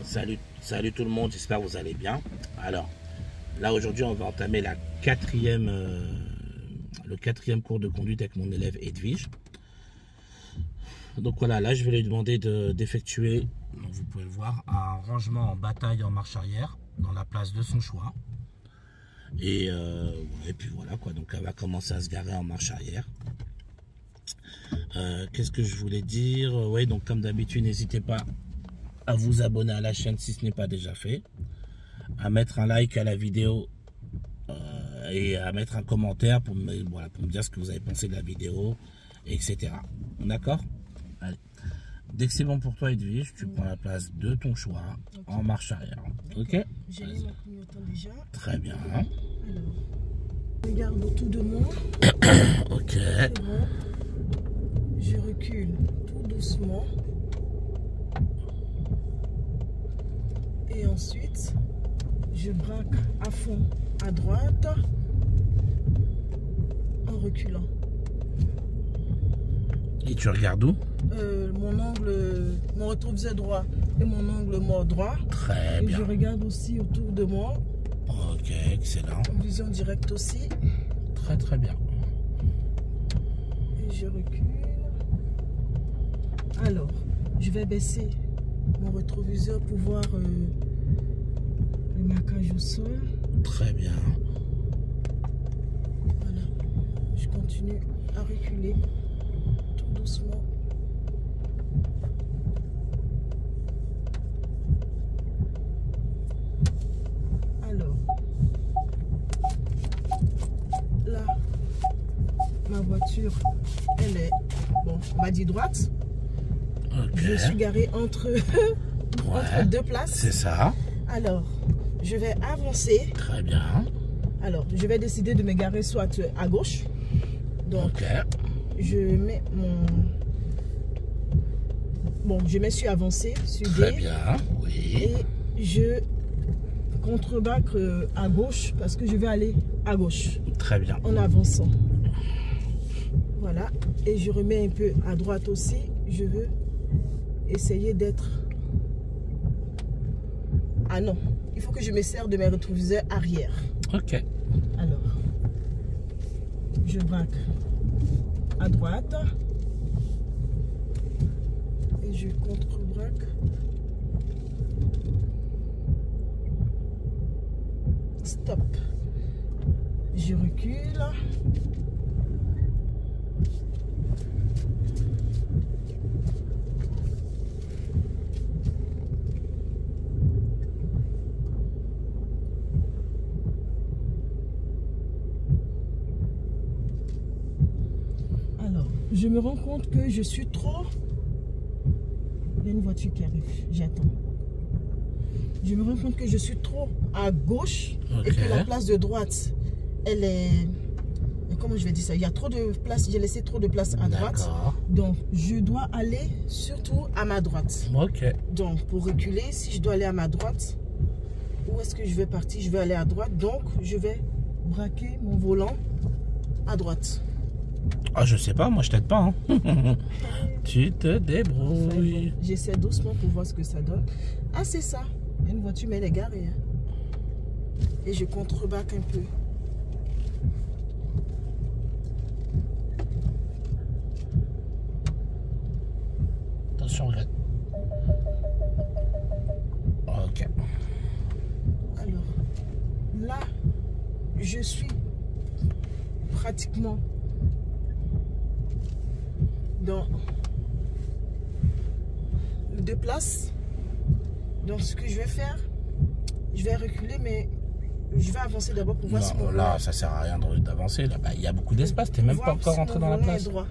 Salut tout le monde, j'espère que vous allez bien. Alors, là aujourd'hui on va entamer le quatrième cours de conduite avec mon élève Edwige. Donc voilà, là je vais lui demander d'effectuer, vous pouvez le voir, un rangement en bataille en marche arrière dans la place de son choix. Et puis voilà quoi, donc elle va commencer à se garer en marche arrière. Qu'est-ce que je voulais dire? Oui, donc comme d'habitude, n'hésitez pas à vous abonner à la chaîne si ce n'est pas déjà fait, à mettre un like à la vidéo et à mettre un commentaire pour me dire ce que vous avez pensé de la vidéo, etc. D'accord? Allez. Dès que c'est bon pour toi, Edwige, tu prends la place de ton choix en marche arrière. Ok? J'ai mis mon clignotant déjà. Très bien. Alors, regarde autour de moi. Ok. C'est bon. Je recule tout doucement. Et ensuite, je braque à fond à droite en reculant. Et tu regardes où? Mon rétroviseur droit et mon angle mort droit. Très bien. Et je regarde aussi autour de moi. Ok, excellent. En vision directe aussi. Très très bien. Et je recule. Alors, je vais baisser mon rétroviseur pour voir le marquage au sol. Très bien. Voilà. Je continue à reculer tout doucement. Alors, là, ma voiture, elle est, bon, on m'a dit droite. Ok. Je suis garée entre, entre deux places. C'est ça. Alors, je vais avancer. Très bien. Alors, je vais décider de me garer soit à gauche. Donc, Ok. je mets mon... Bon, je me suis avancée sur Très D. bien, oui. Et je contrebraque à gauche parce que je vais aller à gauche. Très bien. En avançant. Voilà. Et je remets un peu à droite aussi. Je veux essayer d'être... Ah non. Il faut que je me sers de mes rétroviseurs arrière. Ok. Alors, je braque à droite et je contre-braque. Stop. Je recule. Je me rends compte que je suis trop... Il y a une voiture qui arrive, j'attends. Je me rends compte que je suis trop à gauche et que la place de droite, elle est... Comment je vais dire ça? Il y a trop de place, j'ai laissé trop de place à droite. Donc, je dois aller surtout à ma droite. Ok. Donc, pour reculer, si je dois aller à ma droite, où est-ce que je vais partir? Je vais aller à droite. Donc, je vais braquer mon volant à droite. Ah, je sais pas, moi je t'aide pas. Hein. Tu te débrouilles. Bon, j'essaie doucement pour voir ce que ça donne. Ah, c'est ça. Il y a une voiture, mais elle est garée. Hein. Et je contrebraque un peu. Attention, regarde. Ok. Alors, là, je suis pratiquement dans deux places. Donc ce que je vais faire, je vais reculer, mais je vais avancer d'abord pour voir si mon là, ça sert à rien d'avancer. Là, il y a beaucoup d'espace. T'es même pas encore rentré dans la place. Droit.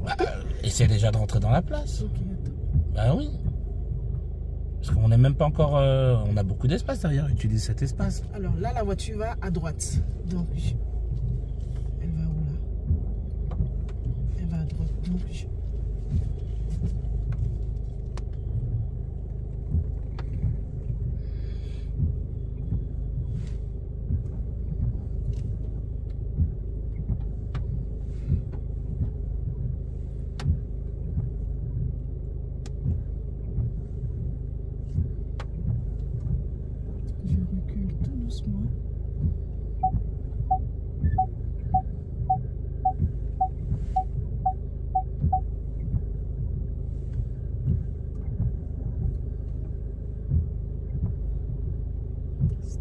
Bah, essaie déjà de rentrer dans la place. Ok, attends. Bah oui. Parce qu'on n'est même pas encore... on a beaucoup d'espace derrière. Utilise cet espace. Alors là, la voiture va à droite. Donc, elle va où là? Elle va à droite. Donc,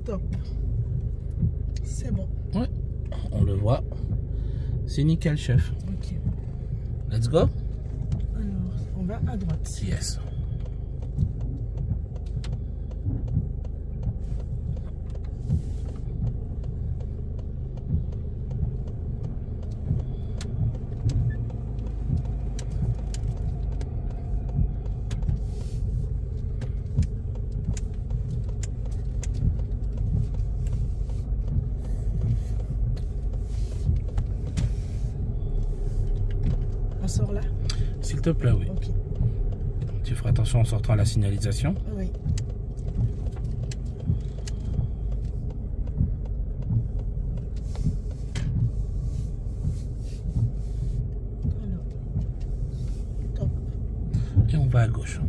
Top. C'est bon. Ouais, on le voit. C'est nickel, chef. Ok. Let's go. Alors, on va à droite. Yes. On sort là? S'il te plaît, oui. Ok. Tu feras attention en sortant à la signalisation. Oui. Alors. Top. Et on va à gauche.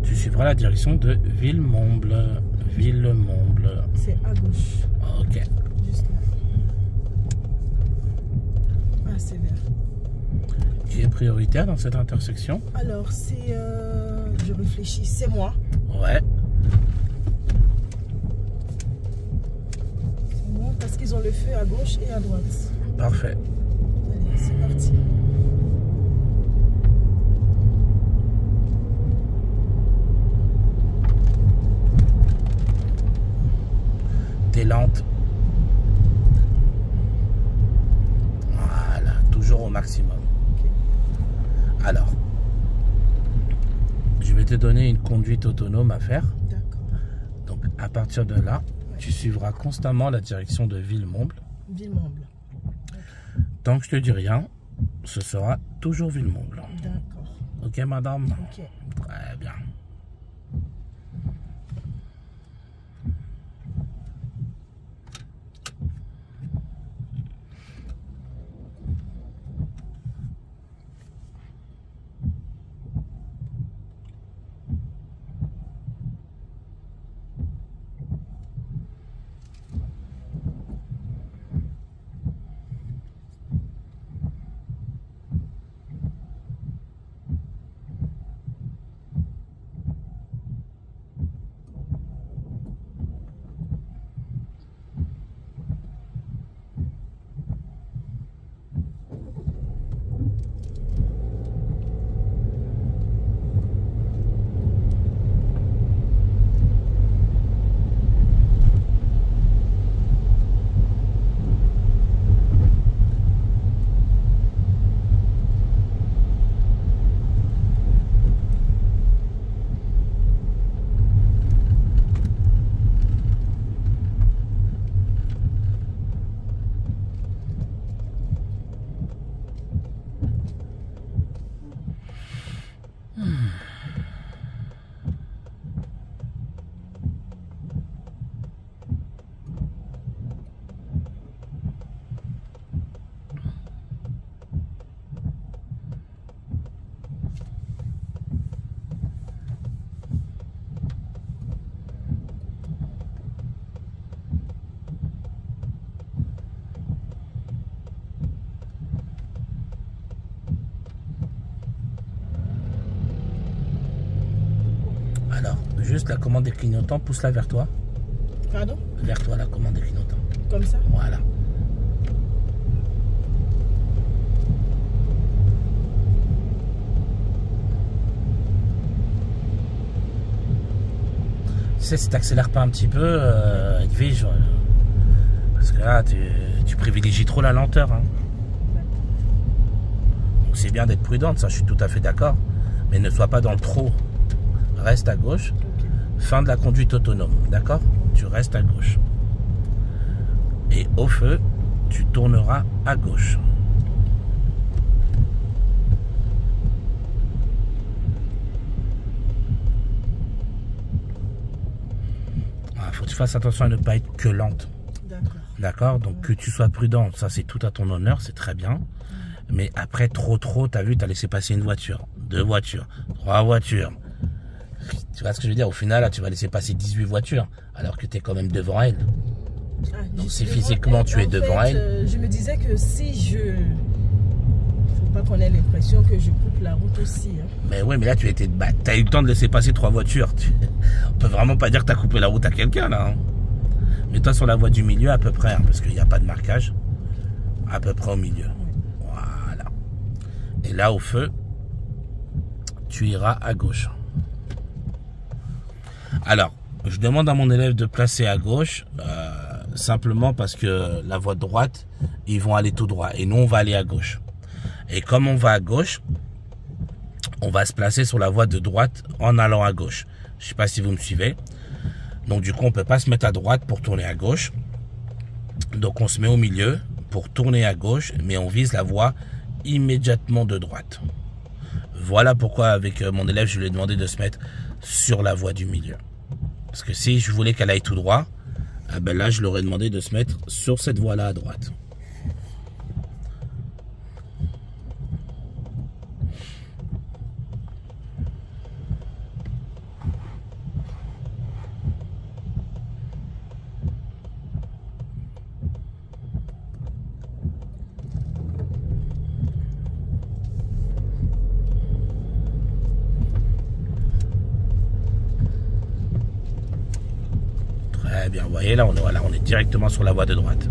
Tu suivras la direction de Villemomble. Villemomble. C'est à gauche. Ok. Juste là. Ah, c'est vert. Qui est prioritaire dans cette intersection? Alors, c'est... je réfléchis. C'est moi. Ouais. C'est moi parce qu'ils ont le feu à gauche et à droite. Parfait. Allez, c'est parti. T'es lente. Voilà, toujours au maximum. Ok. Alors, je vais te donner une conduite autonome à faire. D'accord. Donc, à partir de là, tu suivras constamment la direction de Villemomble. Villemomble. Tant que je te dis rien, ce sera toujours Villemomble. D'accord. Ok, madame? Ok. Très bien. Alors, juste la commande des clignotants, pousse-la vers toi. Pardon? Vers toi, la commande des clignotants. Comme ça? Voilà. Tu sais, si t'accélères pas un petit peu, Edwige, parce que là, tu privilégies trop la lenteur. Hein. Donc c'est bien d'être prudente, ça je suis tout à fait d'accord. Mais ne sois pas dans le trop. Reste à gauche. Ok. Fin de la conduite autonome, d'accord? Tu restes à gauche. Et au feu, tu tourneras à gauche. Il faut que tu fasses attention à ne pas être que lente. D'accord. D'accord? Donc que tu sois prudent, ça c'est tout à ton honneur, c'est très bien. Mais après, trop, t'as vu, t'as laissé passer une voiture, 2 voitures, 3 voitures. Tu vois ce que je veux dire? Au final, là, tu vas laisser passer 18 voitures, alors que tu es quand même devant elle. Donc si physiquement tu es devant elle... je me disais que si je... Faut pas qu'on ait l'impression que je coupe la route aussi. Hein. Mais oui, mais là, tu as eu le temps de laisser passer 3 voitures. On peut vraiment pas dire que tu as coupé la route à quelqu'un, là. Hein. Mets-toi sur la voie du milieu à peu près, hein, parce qu'il n'y a pas de marquage. À peu près au milieu. Oui. Voilà. Et là, au feu, tu iras à gauche. Alors, je demande à mon élève de placer à gauche, simplement parce que la voie de droite, ils vont aller tout droit. Et nous, on va aller à gauche. Et comme on va à gauche, on va se placer sur la voie de droite en allant à gauche. Je ne sais pas si vous me suivez. Donc du coup, on ne peut pas se mettre à droite pour tourner à gauche. Donc on se met au milieu pour tourner à gauche, mais on vise la voie immédiatement de droite. Voilà pourquoi avec mon élève, je lui ai demandé de se mettre sur la voie du milieu. Parce que si je voulais qu'elle aille tout droit, ben là, je leur ai demandé de se mettre sur cette voie-là à droite. Très bien, vous voyez, là on est directement sur la voie de droite.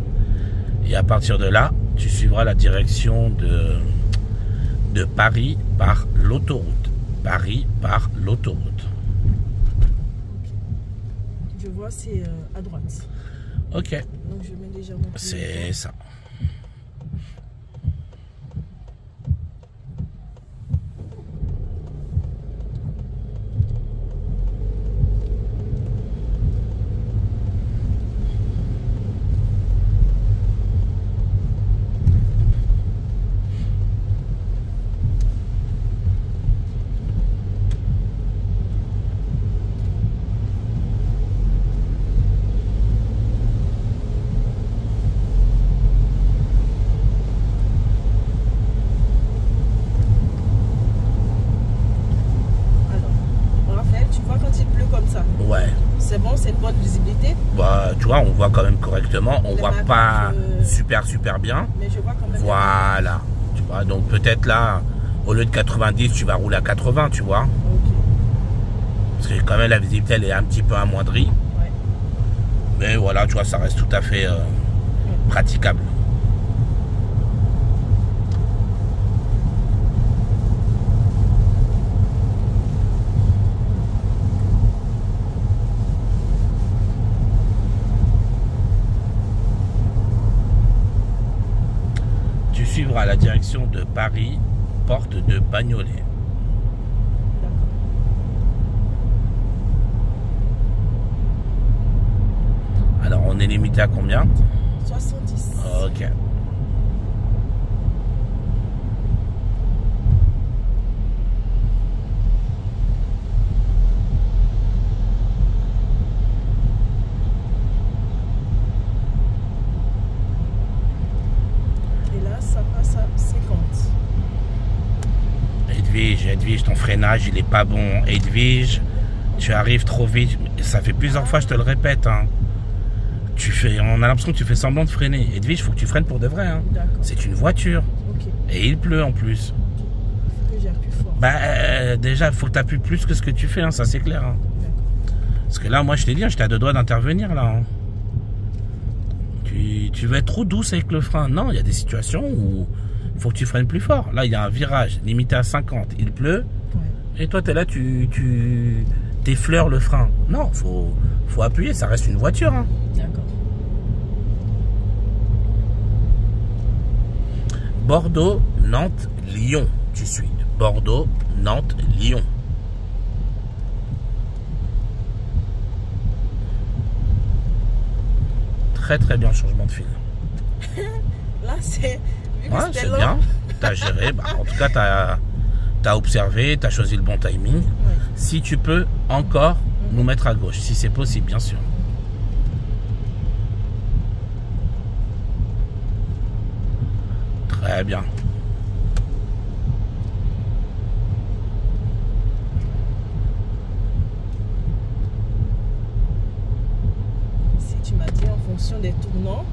Et à partir de là, tu suivras la direction de Paris par l'autoroute. Paris par l'autoroute. Je vois, c'est à droite. Ok. Donc je mets déjà mon pied. C'est ça. C'est bon, c'est une bonne visibilité. Bah, tu vois, on voit quand même correctement. On voit pas super bien. Mais je vois quand même. Voilà. Tu vois, donc peut-être là, au lieu de 90, tu vas rouler à 80, tu vois. Okay. Parce que quand même la visibilité, elle est un petit peu amoindrie. Ouais. Mais voilà, tu vois, ça reste tout à fait praticable. À la direction de Paris, porte de Bagnolet. Alors, on est limité à combien? 70. Ok. Edwige, ton freinage, il est pas bon. Edwige, tu arrives trop vite. Ça fait plusieurs fois, je te le répète. Hein. On a l'impression que tu fais semblant de freiner. Edwige, il faut que tu freines pour de vrai. Hein. C'est une voiture. Okay. Et il pleut en plus. Il faut que j'appuie fort. Bah, déjà, il faut que tu appuies plus que ce que tu fais, hein, ça c'est clair. Hein. Parce que là, moi, je t'ai dit, j'étais à 2 doigts d'intervenir là. Hein. Tu vas être trop douce avec le frein. Non, il y a des situations où il faut que tu freines plus fort. Là, il y a un virage limité à 50. Il pleut. Ouais. Et toi, tu es là, tu t'effleures le frein. Non, faut appuyer. Ça reste une voiture. Hein. D'accord. Bordeaux, Nantes, Lyon. Tu suis. Bordeaux, Nantes, Lyon. Très bien, changement de fil. Là, c'est... Ouais, c'est bien. T'as géré. Bah, en tout cas, t'as observé, t'as choisi le bon timing. Oui. Si tu peux encore nous mettre à gauche, si c'est possible, bien sûr. Très bien. fonction des tournants,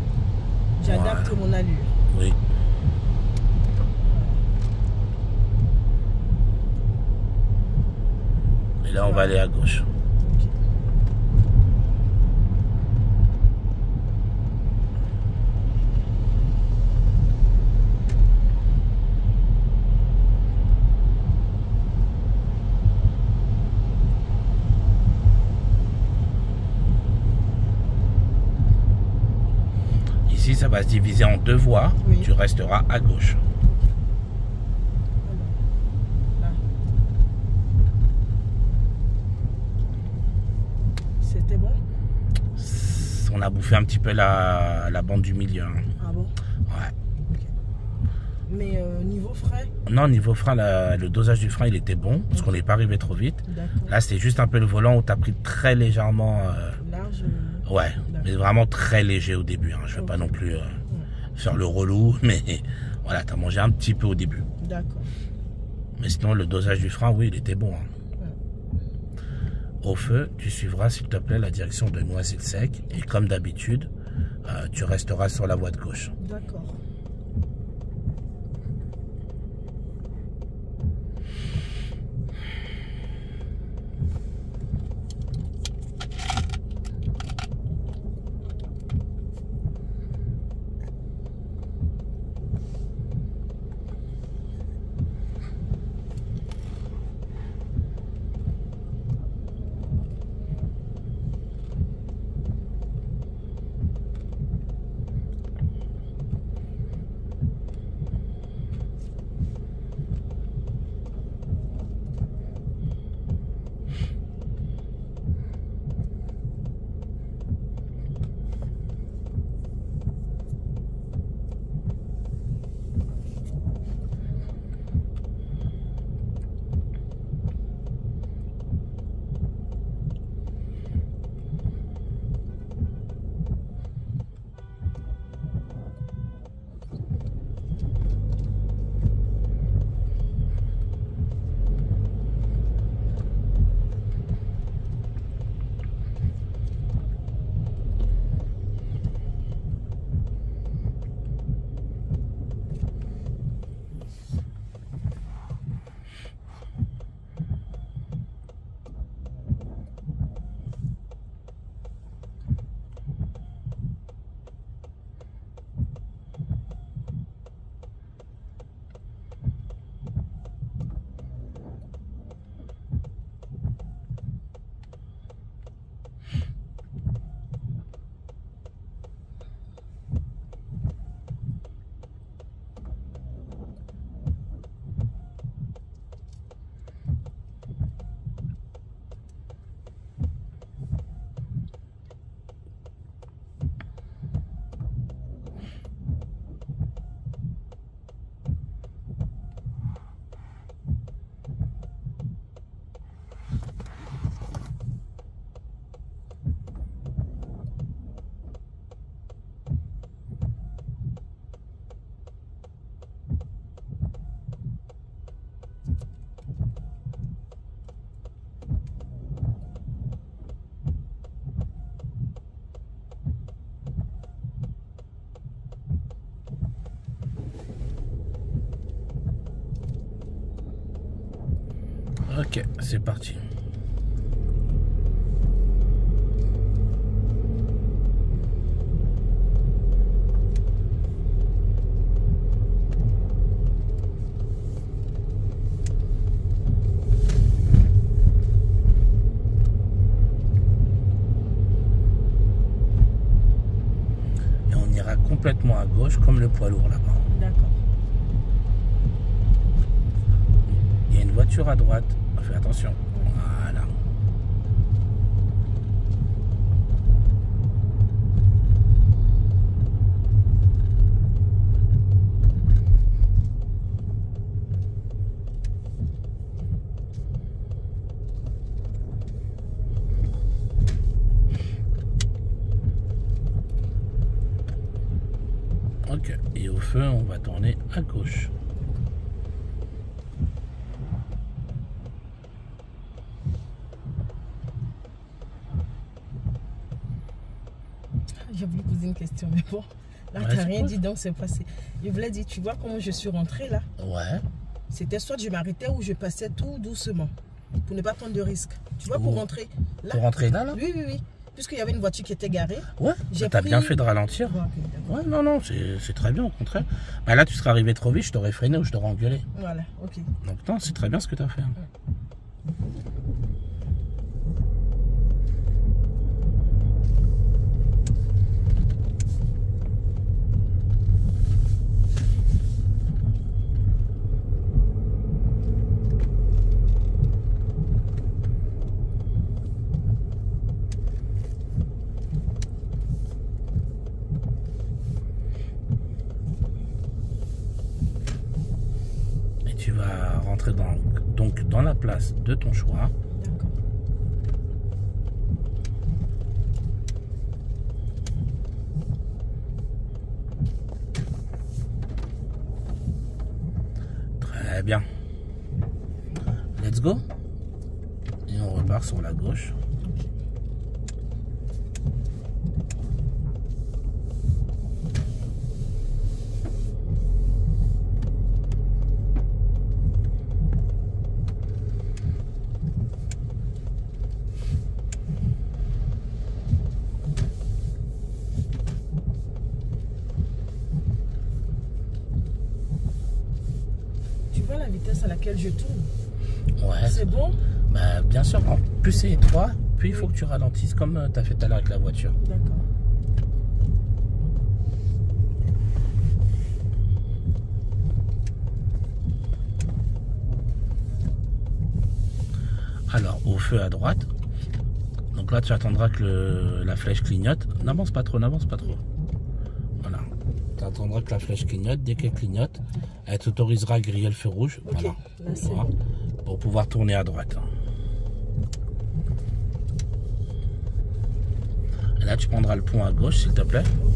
j'adapte mon allure. Oui. Et là, on va aller à gauche. Ok. Ici, ça va se diviser en 2 voies. Oui. Tu resteras à gauche. Là. C'était bon? On a bouffé un petit peu la bande du milieu. Hein. Ah bon? Ouais. Okay. Mais niveau frein? Non, niveau frein, le dosage du frein, il était bon, parce qu'on n'est pas arrivé trop vite. Là, c'était juste un peu le volant où tu as pris très légèrement... Large? Ouais, mais vraiment très léger au début. Hein. Je ne vais pas non plus faire le relou, mais voilà, tu as mangé un petit peu au début. D'accord. Mais sinon, le dosage du frein, oui, il était bon. Hein. Au feu, tu suivras, s'il te plaît, la direction de Noisy-le-Sec. Et comme d'habitude, tu resteras sur la voie de gauche. D'accord. Ok, c'est parti. Et on ira complètement à gauche comme le poids lourd là-bas. D'accord. Il y a une voiture à droite. Fais attention. Voilà. Ok. Et au feu, on va tourner à gauche. J'ai voulu poser une question, mais bon. Là, Ouais, t'as c'est rien cool. dit, donc c'est passé. Je voulais dire, tu vois comment je suis rentrée là? Ouais. C'était soit je m'arrêtais ou je passais tout doucement. Pour ne pas prendre de risques. Tu vois, pour Oh. rentrer. Là, Pour rentrer là, là? oui, oui, oui. Puisqu'il y avait une voiture qui était garée. Ouais. J'ai T'as pris- bien fait de ralentir. Ouais, ok, d'accord. Ouais, non, non, c'est très bien, au contraire. Bah là, tu serais arrivé trop vite, je t'aurais freiné ou je t'aurais engueulé. Voilà, ok. Donc non, c'est très bien ce que t'as fait. Hein. Et tu vas rentrer donc dans la place de ton choix. D'accord. Très bien. Let's go. Et on repart sur la gauche. Tu vois la vitesse à laquelle je tourne? Ouais. C'est bon? Bah, bien sûr. En plus c'est étroit, puis il faut que tu ralentisses comme tu as fait tout à l'heure avec la voiture. D'accord. Alors, au feu à droite. Donc là, tu attendras que la flèche clignote. N'avance pas trop, n'avance pas trop. Voilà. Tu attendras que la flèche clignote. Dès qu'elle clignote, elle t'autorisera à griller le feu rouge. Ok, Voilà. là c'est Voilà. bon. Pour pouvoir tourner à droite. Et là, tu prendras le pont à gauche, s'il te plaît. Ok.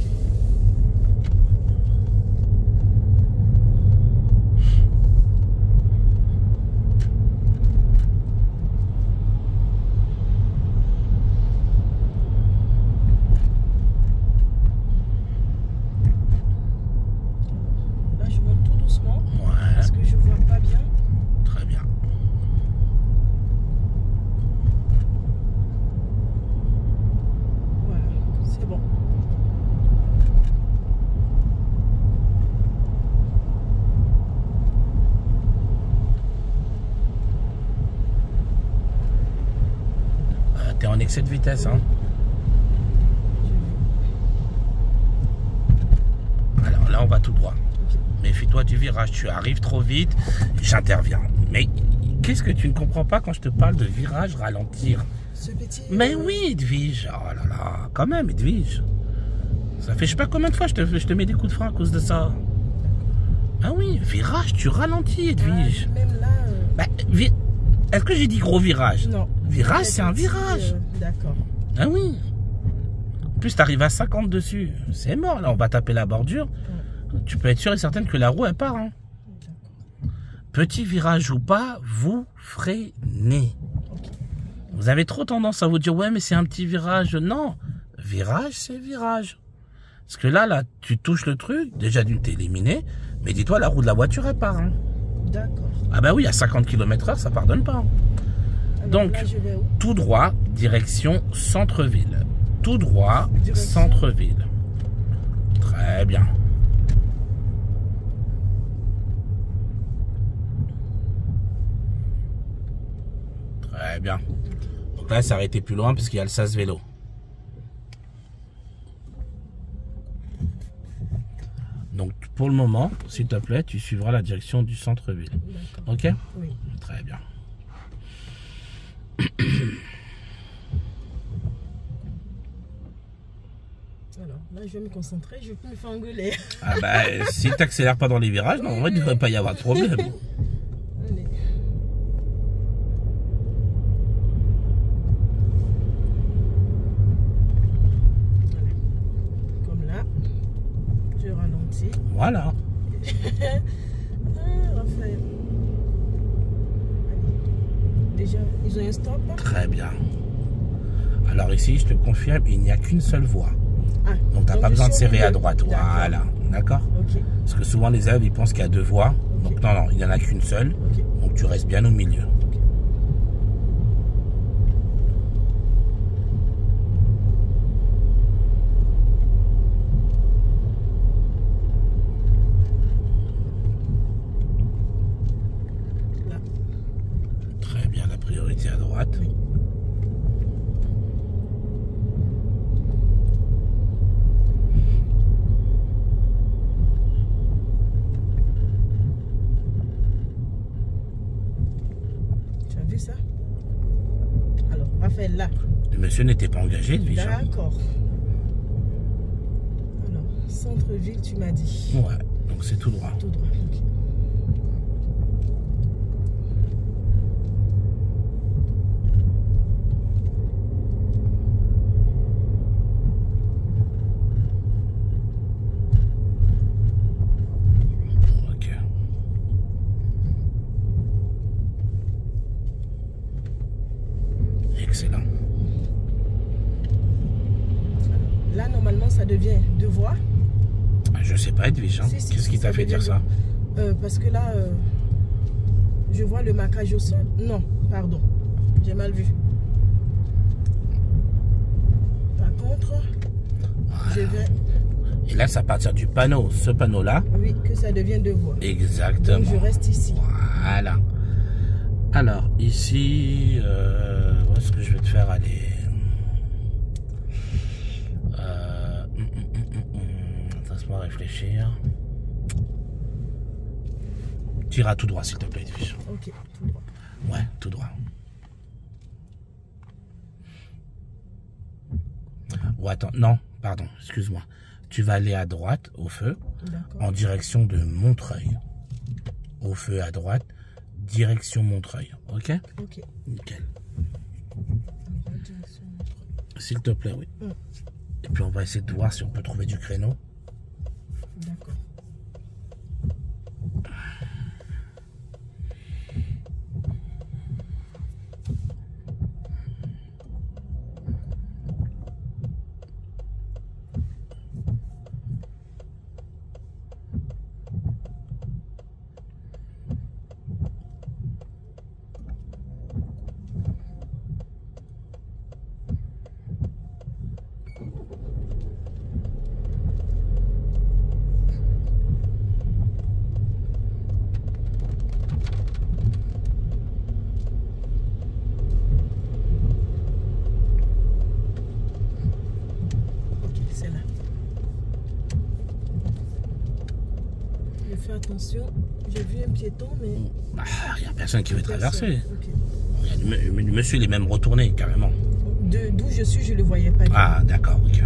Là, je monte tout doucement Ouais, parce que je vois pas bien. très bien. Voilà, c'est bon. T'es en excès de vitesse, hein. Alors là, on va tout droit. Ok. Méfie-toi du virage, tu arrives trop vite, j'interviens. Mais qu'est-ce que tu ne comprends pas quand je te parle de virage ralentir? Ce petit. Mais oui, Edwige, oh là là, quand même, Edwige. Ça fait je sais pas combien de fois je te mets des coups de frein à cause de ça. Ah oui, virage, tu ralentis, Edwige. Même là. Bah, est-ce que j'ai dit gros virage? Non. Virage, c'est un Petit, virage. D'accord. Ah oui. En plus, t'arrives à 50 dessus. C'est mort, là, on va taper la bordure. Tu peux être sûr et certaine que la roue, elle part. Hein. Petit virage ou pas, vous freinez. Vous avez trop tendance à vous dire, ouais, mais c'est un petit virage. Non, virage, c'est virage. Parce que là, tu touches le truc, déjà d'une, t'es éliminé, mais dis-toi, la roue de la voiture, elle part. Hein. D'accord. Ah bah oui, à 50 km/h, ça pardonne pas. Hein. Alors, Donc, là, je vais où? tout droit, direction centre-ville. Tout droit, Direction. centre-ville. Très bien. Très bien. Donc là, s'arrêter plus loin parce qu'il y a le sas vélo. Donc pour le moment, s'il te plaît, tu suivras la direction du centre-ville. D'accord. Ok? Oui. Très bien. Alors, là, je vais me concentrer, je vais plus me faire engueuler. Ah bah, si tu n'accélères pas dans les virages, non, en vrai, il ne devrait pas y avoir de problème. Allez. Voilà. Comme là, je ralentis. Voilà. Ah, Raphaël. Allez. Déjà, ils ont un stop. Très bien. Alors ici, je te confirme, il n'y a qu'une seule voie. Ah, Donc tu n'as pas besoin de serrer à droite. D'accord. Voilà, d'accord. Ok. Parce que souvent les élèves ils pensent qu'il y a deux voies. Ok. Donc non, il n'y en a qu'une seule. Ok. Donc tu restes bien au milieu. Ok. Là. Très bien, la priorité à droite. Oui. Tu as vu ça? Alors, Raphaël, là. Le monsieur n'était pas engagé, déjà. D'accord. Alors, centre-ville, tu m'as dit. Ouais, donc c'est tout droit. Tout droit. Ok. Ok. Excellent. Là, normalement, ça devient deux voies. Je sais pas, Edwige, hein. Si, si, Qu'est-ce si, qui t'a ça fait devient dire ça? Parce que là, je vois le marquage au sol. Non, pardon. J'ai mal vu. Par contre, je vais... Et là, c'est à partir du panneau, ce panneau-là. Oui, que ça devient deux voies. Exactement. Donc, je reste ici. Voilà. Alors, ici, où est-ce que je vais te faire aller? Laisse-moi réfléchir. Tu iras tout droit, s'il te plaît, Edwige. Ok, tout droit. Ouais, tout droit. Ou attends, non, pardon, excuse-moi. Tu vas aller à droite, au feu, D'accord. en direction de Montreuil. Au feu à droite, direction Montreuil. Ok? Ok. Nickel. Direction. S'il te plaît, oui. Mm. Et puis on va essayer de voir si on peut trouver du créneau. D'accord. C'est là. Je fais attention. J'ai vu un piéton, mais... Il n'y a personne qui veut traverser. Ok. Le monsieur, il est même retourné, carrément. D'où je suis, je ne le voyais pas. Ah, d'accord, ok.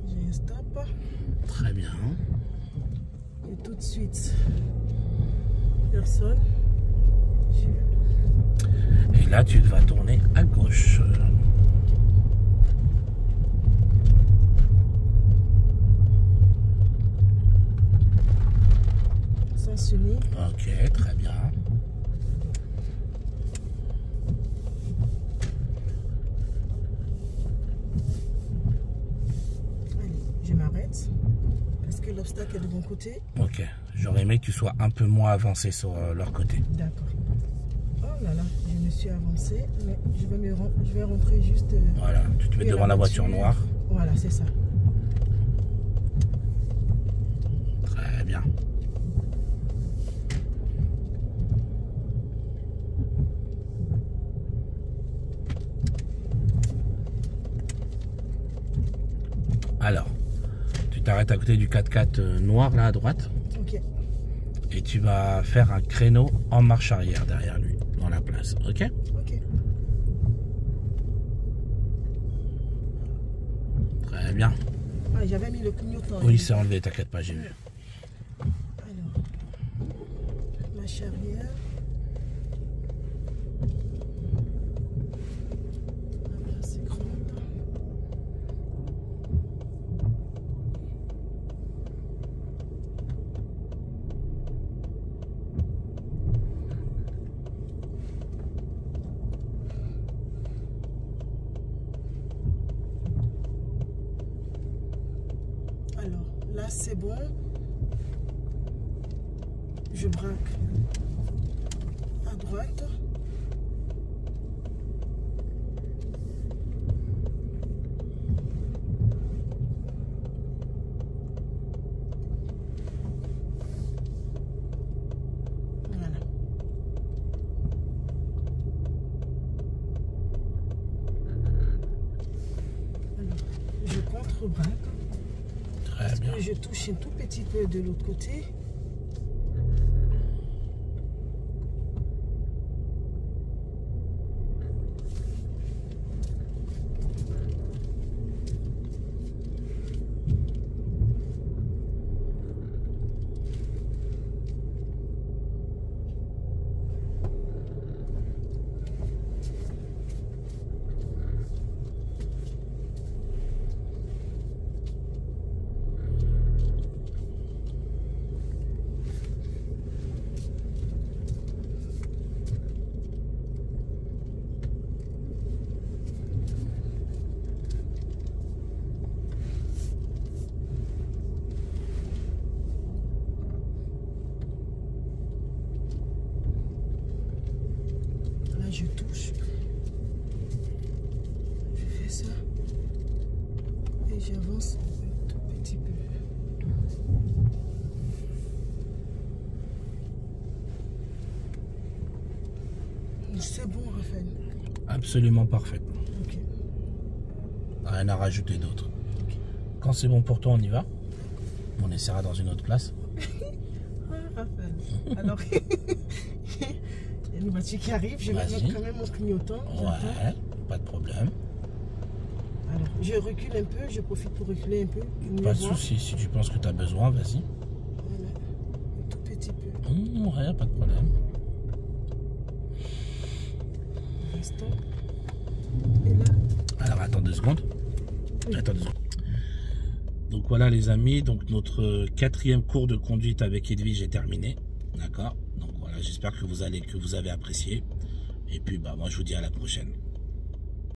J'ai un stop. Très bien. Et tout de suite, personne. J'y vais. Et là, tu vas tourner à gauche. Sens unique. Ok, très bien. Allez, je m'arrête. Parce que l'obstacle est de mon côté. Ok. J'aurais aimé que tu sois un peu moins avancé sur leur côté. D'accord. Oh là là, je me suis avancée, mais je vais rentrer juste... Voilà, tu te mets devant la voiture noire. Voilà, c'est ça. Très bien. Alors, tu t'arrêtes à côté du 4x4 noir là à droite. Ok. Et tu vas faire un créneau en marche arrière derrière lui, dans la place. Ok? Ok. Très bien. Ah, j'avais mis le clignotant. Oui, c'est enlevé, t'inquiète pas, j'ai vu. Alors, marche arrière. c'est bon. Je braque à droite. Voilà. Alors, je contre-braque. Très bien. Je touche un tout petit peu de l'autre côté. Je touche, je fais ça et j'avance un tout petit peu. C'est bon, Raphaël? Absolument parfait. Ok. Rien à rajouter d'autre. Ok. Quand c'est bon pour toi, on y va. On essaiera dans une autre place. Ah, Raphaël. Alors, il y a une voiture qui arrive, je vais mettre quand même mon clignotant. Ouais, pas de problème. Alors, je recule un peu, je profite pour reculer un peu. Pas de souci, si tu penses que tu as besoin, vas-y. Voilà, un tout petit peu. Ouais, pas de problème. Un instant. Et là. Alors, attends 2 secondes. Oui. Attends 2 secondes. Donc voilà les amis, donc notre 4e cours de conduite avec Edwige est terminé. D'accord. Donc voilà, j'espère que vous avez apprécié. Et puis bah moi je vous dis à la prochaine.